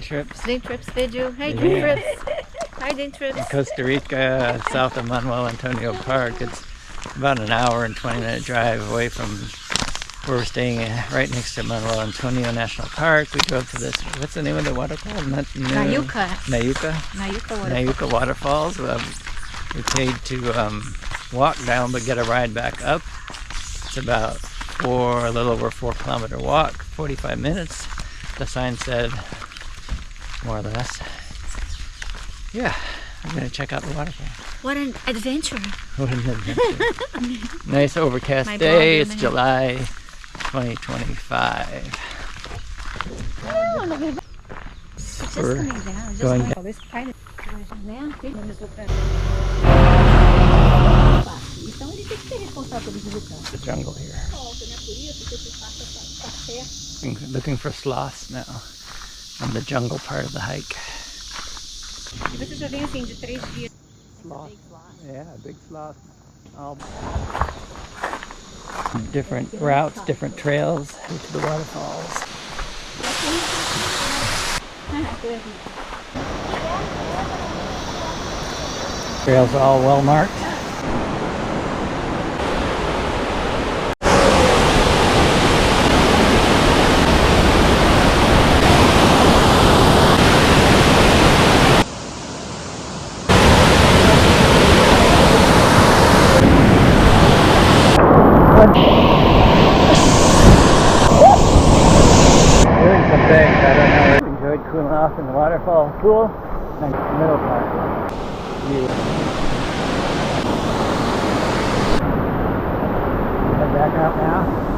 trips. Day trips video. Hey, day trips. Hi, day trips. In Costa Rica, south of Manuel Antonio Park. It's about an hour and 20-minute drive away from where we're staying, right next to Manuel Antonio National Park. We drove to this, what's the name of the waterfall? Nauyaca. Nauyaca? Nauyaca Waterfalls. We paid to walk down but get a ride back up. It's about a little over 4-kilometer walk, 45 minutes. The sign said, more or less. Yeah, I'm gonna check out the waterfall. What an adventure. What an adventure. Nice overcast day. It's July 2025. We're going down. The jungle here. Looking for sloths now on the jungle part of the hike. Sloth. Yeah, big sloth. Different routes, different trails to the waterfalls. Trails are all well marked. Doing some things, I don't know. Enjoyed cooling off in the waterfall pool. Nice middle part. View. Head back out now.